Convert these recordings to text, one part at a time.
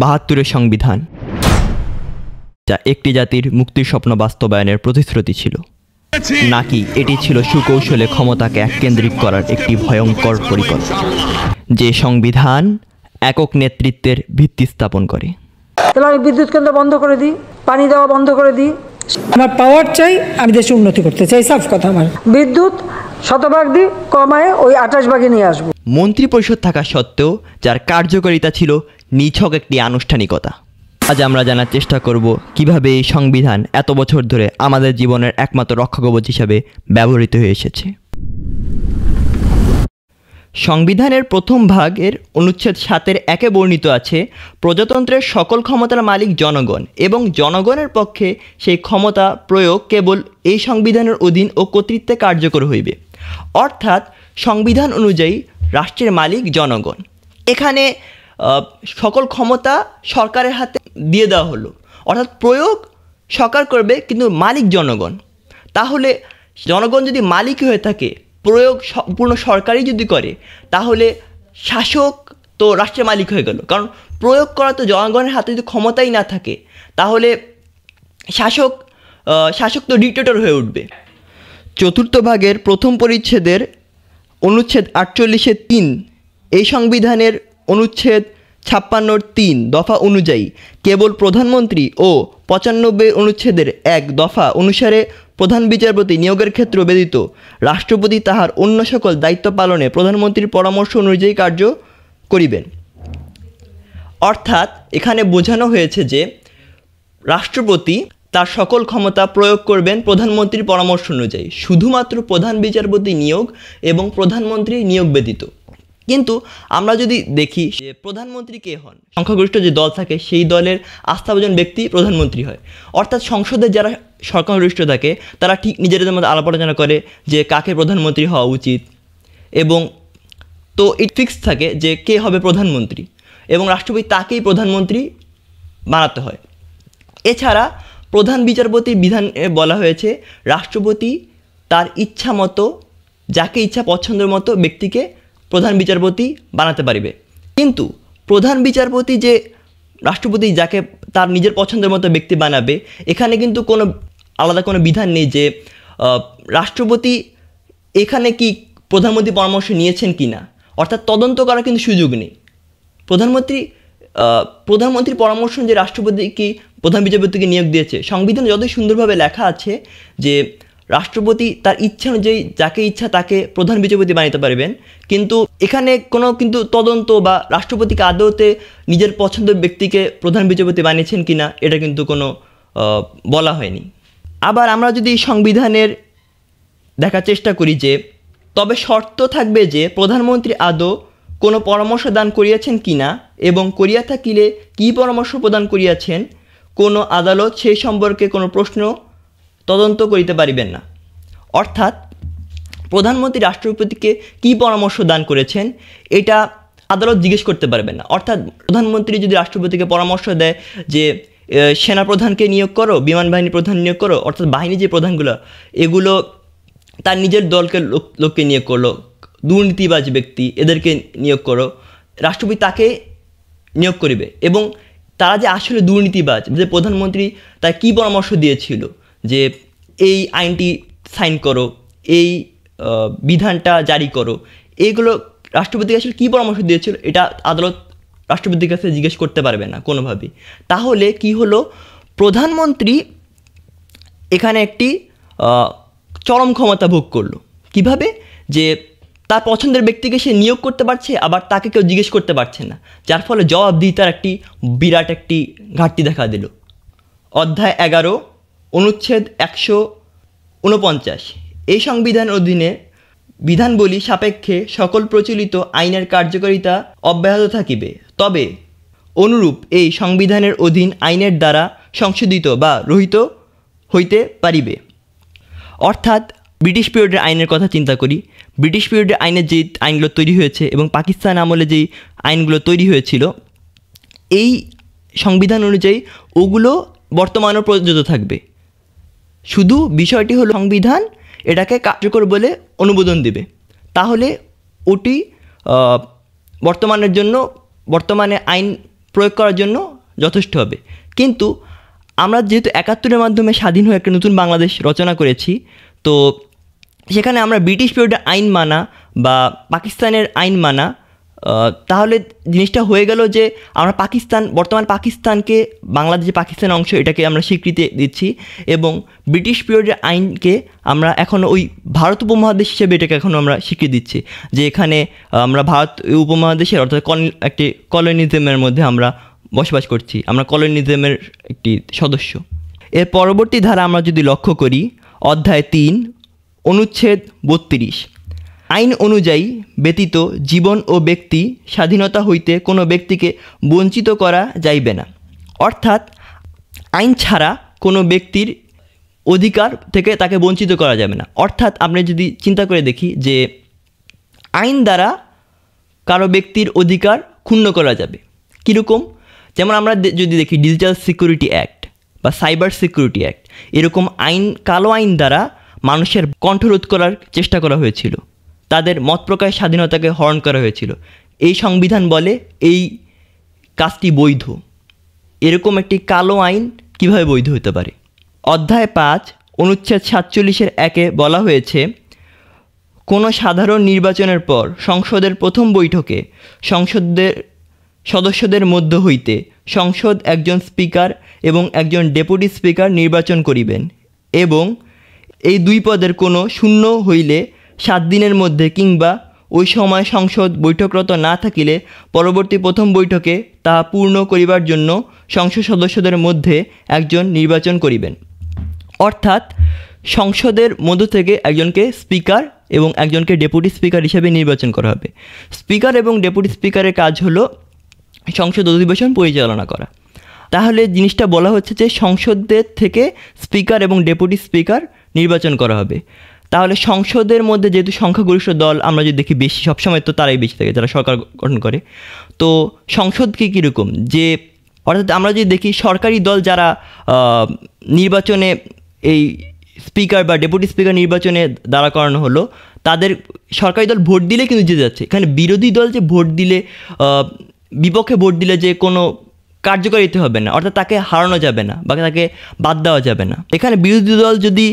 ৭২-এর সংবিধান, যা একটি জাতির মুক্তির স্বপ্ন বাস্তবায়নের প্রতিশ্রুতি ছিল, নাকি এটি ছিল সুকৌশলে ক্ষমতাকে এককেন্দ্রিক করার একটি ভয়ঙ্কর পরিকল্পনা, যে সংবিধান একক নেতৃত্বের ভিত্তি স্থাপন করে। তাহলে আমি বিদ্যুৎ কেন্দ্র বন্ধ করে দিই, পানি দেওয়া বন্ধ করে দিই, আমার পাওয়ার চাই, আমি দেশে উন্নতি করতে চাই, সাফ কথা। আমার বিদ্যুৎ শতভাগ দিই, কমায় ওই 28 ভাগে নিয়ে আসবো। মন্ত্রী পরিষদ থাকা সত্ত্বেও যার কার্যকারিতা ছিল নিছক একটি আনুষ্ঠানিকতা। আজ আমরা জানার চেষ্টা করব কিভাবে এই সংবিধান এত বছর ধরে আমাদের জীবনের একমাত্র রক্ষাকবচ হিসাবে ব্যবহৃত হয়ে এসেছে। সংবিধানের প্রথম ভাগের অনুচ্ছেদ 7-এর 1-এ বর্ণিত আছে, প্রজাতন্ত্রের সকল ক্ষমতার মালিক জনগণ এবং জনগণের পক্ষে সেই ক্ষমতা প্রয়োগ কেবল এই সংবিধানের অধীন ও কর্তৃত্বে কার্যকর হইবে। অর্থাৎ সংবিধান অনুযায়ী রাষ্ট্রের মালিক জনগণ। এখানে সকল ক্ষমতা সরকারের হাতে দিয়ে দেওয়া হলো, অর্থাৎ প্রয়োগ সরকার করবে কিন্তু মালিক জনগণ। তাহলে জনগণ যদি মালিক হয়ে থাকে, প্রয়োগ সম্পূর্ণ সরকারই যদি করে, তাহলে শাসক তো রাষ্ট্রের মালিক হয়ে গেল। কারণ প্রয়োগ করা তো জনগণের হাতে যদি ক্ষমতাই না থাকে, তাহলে শাসক তো ডিক্টেটর হয়ে উঠবে। চতুর্থ ভাগের প্রথম পরিচ্ছেদের অনুচ্ছেদ 48-এর 3 এই সংবিধানের অনুচ্ছেদ 56-র 3 দফা অনুযায়ী কেবল প্রধানমন্ত্রী ও 95 অনুচ্ছেদের 1 দফা অনুসারে প্রধান বিচারপতি নিয়োগের ক্ষেত্র ব্যতীত রাষ্ট্রপতি তাহার অন্য সকল দায়িত্ব পালনে প্রধানমন্ত্রীর পরামর্শ অনুযায়ী কার্য করিবেন। অর্থাৎ এখানে বোঝানো হয়েছে যে রাষ্ট্রপতি তার সকল ক্ষমতা প্রয়োগ করবেন প্রধানমন্ত্রীর পরামর্শ অনুযায়ী, শুধুমাত্র প্রধান বিচারপতি নিয়োগ এবং প্রধানমন্ত্রী নিয়োগ ব্যতীত। কিন্তু আমরা যদি দেখি যে প্রধানমন্ত্রী কে হন, সংখ্যাগরিষ্ঠ যে দল থাকে সেই দলের আস্থাভাজন ব্যক্তি প্রধানমন্ত্রী হয়। অর্থাৎ সংসদের যারা সংখ্যাগরিষ্ঠ থাকে তারা ঠিক নিজেদের মধ্যে আলাপ আলোচনা করে যে কাকে প্রধানমন্ত্রী হওয়া উচিত, এবং তো ইট ফিক্স থাকে যে কে হবে প্রধানমন্ত্রী এবং রাষ্ট্রপতি তাকেই প্রধানমন্ত্রী বানাতে হয়। এছাড়া প্রধান বিচারপতির বিধানে বলা হয়েছে রাষ্ট্রপতি তার ইচ্ছা মতো যাকে ইচ্ছা পছন্দের মতো ব্যক্তিকে প্রধান বিচারপতি বানাতে পারিবে। কিন্তু প্রধান বিচারপতি যে রাষ্ট্রপতি যাকে তার নিজের পছন্দের মতো ব্যক্তি বানাবে, এখানে কিন্তু কোনো আলাদা কোনো বিধান নেই যে রাষ্ট্রপতি এখানে কি প্রধানমন্ত্রী পরামর্শ নিয়েছেন কি না, অর্থাৎ তদন্ত করার কিন্তু সুযোগ নেই। প্রধানমন্ত্রীর পরামর্শ যে রাষ্ট্রপতিকে প্রধান বিচারপতিকে নিয়োগ দিয়েছে, সংবিধানে যতই সুন্দরভাবে লেখা আছে যে রাষ্ট্রপতি তার ইচ্ছা অনুযায়ী যাকে ইচ্ছা তাকে প্রধান বিচারপতি বানাতে পারবেন, কিন্তু এখানে কোনো কিন্তু তদন্ত বা রাষ্ট্রপতিকে আদৌতে নিজের পছন্দের ব্যক্তিকে প্রধান বিচারপতি বানিয়েছেন কিনা এটা কিন্তু কোনো বলা হয়নি। আবার আমরা যদি সংবিধানের দেখার চেষ্টা করি যে তবে শর্ত থাকবে যে প্রধানমন্ত্রী আদৌ কোনো পরামর্শ দান করিয়াছেন কিনা এবং করিয়া থাকিলে কী পরামর্শ প্রদান করিয়াছেন, কোনো আদালত সেই সম্পর্কে কোনো প্রশ্ন তদন্ত করিতে পারিবেন না। অর্থাৎ প্রধানমন্ত্রী রাষ্ট্রপতিকে কী পরামর্শ দান করেছেন এটা আদালত জিজ্ঞেস করতে পারবেন না। অর্থাৎ প্রধানমন্ত্রী যদি রাষ্ট্রপতিকে পরামর্শ দেয় যে সেনাপ্রধানকে নিয়োগ করো, বিমান বাহিনী প্রধান নিয়োগ করো, অর্থাৎ বাহিনী যে প্রধানগুলো এগুলো তার নিজের দলকে লোককে নিয়োগ করলো, দুর্নীতিবাজ ব্যক্তি এদেরকে নিয়োগ করো, রাষ্ট্রপতি তাকে নিয়োগ করিবে। এবং তারা যে আসলে দুর্নীতিবাজ, যে প্রধানমন্ত্রী তার কী পরামর্শ দিয়েছিল যে এই আইনটি সাইন করো, এই বিধানটা জারি করো, এইগুলো রাষ্ট্রপতিকে আসলে কী পরামর্শ দিয়েছিল এটা আদালত রাষ্ট্রপতির কাছে জিজ্ঞেস করতে পারবে না কোনোভাবেই। তাহলে কি হলো, প্রধানমন্ত্রী এখানে একটি চরম ক্ষমতা ভোগ করলো। কিভাবে? যে তার পছন্দের ব্যক্তিকে সে নিয়োগ করতে পারছে, আবার তাকে কেউ জিজ্ঞেস করতে পারছে না, যার ফলে জবাবদিহিতার বিরাট একটি ঘাটতি দেখা দিল। অধ্যায় 11 অনুচ্ছেদ 149 এই সংবিধান অধীনে বিধানবলী সাপেক্ষে সকল প্রচলিত আইনের কার্যকারিতা অব্যাহত থাকিবে, তবে অনুরূপ এই সংবিধানের অধীন আইনের দ্বারা সংশোধিত বা রহিত হইতে পারিবে। অর্থাৎ ব্রিটিশ পিরিয়ডের আইনের কথা চিন্তা করি, ব্রিটিশ পিরিয়ডের আইনের যে আইনগুলো তৈরি হয়েছে এবং পাকিস্তান আমলে যেই আইনগুলো তৈরি হয়েছিল, এই সংবিধান অনুযায়ী ওগুলো বর্তমানেও প্রযোজ্য থাকবে। শুধু বিষয়টি হলো সংবিধান এটাকে কার্যকর বলে অনুমোদন দেবে, তাহলে ওটি বর্তমানের জন্য বর্তমানে আইন প্রয়োগ করার জন্য যথেষ্ট হবে। কিন্তু আমরা যেহেতু ৭১-এর মাধ্যমে স্বাধীন হয়ে একটা নতুন বাংলাদেশ রচনা করেছি, তো সেখানে আমরা ব্রিটিশ পিরিয়ডের আইন মানা বা পাকিস্তানের আইন মানা, তাহলে জিনিসটা হয়ে গেল যে আমরা বর্তমান পাকিস্তানকে বাংলাদেশে পাকিস্তানের অংশ এটাকে আমরা স্বীকৃতি দিচ্ছি, এবং ব্রিটিশ পিরিয়ডের আইনকে আমরা এখনও ওই ভারত উপমহাদেশ হিসেবে এটাকে এখনও আমরা স্বীকৃতি দিচ্ছি, যে এখানে আমরা ভারত উপমহাদেশের অর্থাৎ একটি কলোনিজমের মধ্যে আমরা বসবাস করছি, আমরা কলোনিজমের একটি সদস্য। এর পরবর্তী ধারা আমরা যদি লক্ষ্য করি, অধ্যায় ৩, অনুচ্ছেদ ৩২, আইন অনুযায়ী ব্যতীত জীবন ও ব্যক্তি স্বাধীনতা হইতে কোনো ব্যক্তিকে বঞ্চিত করা যাইবে না। অর্থাৎ আইন ছাড়া কোনো ব্যক্তির অধিকার থেকে তাকে বঞ্চিত করা যাবে না। অর্থাৎ আমরা যদি চিন্তা করে দেখি যে আইন দ্বারা কারো ব্যক্তির অধিকার ক্ষুণ্ণ করা যাবে কীরকম, যেমন আমরা যদি দেখি ডিজিটাল সিকিউরিটি অ্যাক্ট বা সাইবার সিকিউরিটি অ্যাক্ট, এরকম কালো আইন দ্বারা মানুষের কণ্ঠরোধ করার চেষ্টা করা হয়েছিল, তাদের মত প্রকাশের স্বাধীনতাকে হরণ করা হয়েছিল। এই সংবিধান বলে এই কাজটি বৈধ। এরকম একটি কালো আইন কিভাবে বৈধ হতে পারে? অধ্যায় ৫, অনুচ্ছেদ ৪৭-এর ১-এ বলা হয়েছে, কোনো সাধারণ নির্বাচনের পর সংসদের প্রথম বৈঠকে সংসদের সদস্যদের মধ্য হইতে সংসদ একজন স্পিকার এবং একজন ডেপুটি স্পিকার নির্বাচন করিবেন, এবং এই দুই পদের কোনো শূন্য হইলে ৭ দিনের মধ্যে কিংবা ওই সময় সংসদ বৈঠকরত না থাকিলে পরবর্তী প্রথম বৈঠকে তাহা পূর্ণ করিবার জন্য সংসদ সদস্যদের মধ্যে একজন নির্বাচন করিবেন। অর্থাৎ সংসদের মধ্য থেকে একজনকে স্পিকার এবং একজনকে ডেপুটি স্পিকার হিসেবে নির্বাচন করা হবে। স্পিকার এবং ডেপুটি স্পিকারের কাজ হলো সংসদ অধিবেশন পরিচালনা করা। তাহলে জিনিসটা বলা হচ্ছে যে সংসদের থেকে স্পিকার এবং ডেপুটি স্পিকার নির্বাচন করা হবে। তাহলে সংসদের মধ্যে যেহেতু সংখ্যাগরিষ্ঠ দল আমরা যদি দেখি বেশি, সবসময় তো তারাই বেশি থাকে যারা সরকার গঠন করে, তো সংসদকে কীরকম যে, অর্থাৎ আমরা যদি দেখি সরকারি দল যারা নির্বাচনে এই স্পিকার বা ডেপুটি স্পিকার নির্বাচনে দাঁড়া করানো হলো, তাদের সরকারি দল ভোট দিলে কিন্তু জিতে যাচ্ছে। এখানে বিরোধী দল যে ভোট দিলে, বিপক্ষে ভোট দিলে যে কোনো কার্যকারিতা হবে না, অর্থাৎ তাকে হারানো যাবে না বা তাকে বাদ দেওয়া যাবে না। এখানে বিরোধী দল যদি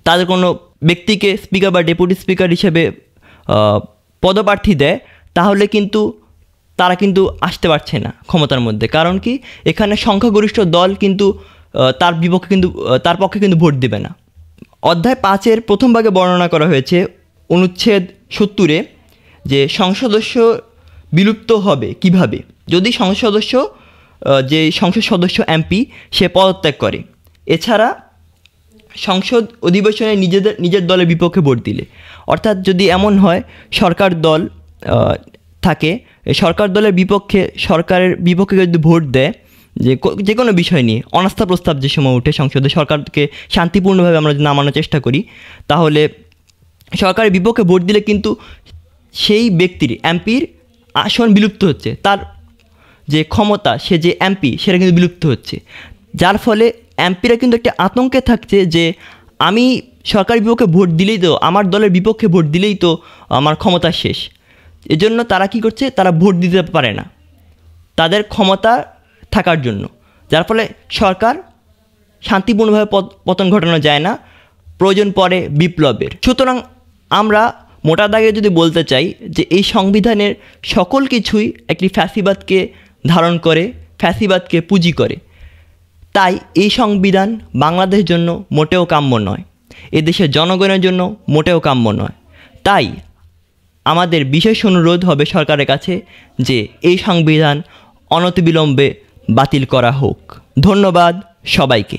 তাদের কোনো ব্যক্তিকে স্পিকার বা ডেপুটি স্পিকার হিসেবে পদপ্রার্থী দেয়, তাহলে কিন্তু তারা কিন্তু আসতে পারছে না ক্ষমতার মধ্যে। কারণ কি, এখানে সংখ্যাগরিষ্ঠ দল কিন্তু তার পক্ষে কিন্তু ভোট দেবে না। অধ্যায় ৫-এর প্রথম ভাগে বর্ণনা করা হয়েছে অনুচ্ছেদ ৭০-এ যে সংসদ সদস্য বিলুপ্ত হবে কিভাবে, যদি সংসদ সদস্য এমপি সে পদত্যাগ করে, এছাড়া সংসদ অধিবেশনে নিজের দলের বিপক্ষে ভোট দিলে, অর্থাৎ যদি এমন হয় সরকার দল থাকে, সরকার দলের বিপক্ষে সরকারের বিপক্ষে যদি ভোট দেয় যে কোনো বিষয় নিয়ে, অনাস্থা প্রস্তাব যে সময় উঠে সংসদে, সরকারকে শান্তিপূর্ণভাবে আমরা নামানোর চেষ্টা করি, তাহলে সরকারের বিপক্ষে ভোট দিলে কিন্তু সেই ব্যক্তির এমপির আসন বিলুপ্ত হচ্ছে, তার যে ক্ষমতা, সে যে এমপি সেটা কিন্তু বিলুপ্ত হচ্ছে। যার ফলে এমপিরা কিন্তু একটা আতঙ্কে থাকছে যে আমি সরকারের বিপক্ষে ভোট দিলেই তো, আমার দলের বিপক্ষে ভোট দিলেই তো আমার ক্ষমতা শেষ। এজন্য তারা কি করছে, তারা ভোট দিতে পারে না তাদের ক্ষমতা থাকার জন্য, যার ফলে সরকার শান্তিপূর্ণভাবে পতন ঘটানো যায় না, প্রয়োজন পড়ে বিপ্লবের। সুতরাং আমরা মোটা দাগে যদি বলতে চাই যে এই সংবিধানের সকল কিছুই একটি ফ্যাসিবাদকে ধারণ করে, ফ্যাসিবাদকে পুঁজি করে। তাই এই সংবিধান বাংলাদেশের জন্য মোটেও কাম্য নয়, এদেশের জনগণের জন্য মোটেও কাম্য নয়। তাই আমাদের বিশেষ অনুরোধ হবে সরকারের কাছে যে এই সংবিধান অনতিবিলম্বে বাতিল করা হোক। ধন্যবাদ সবাইকে।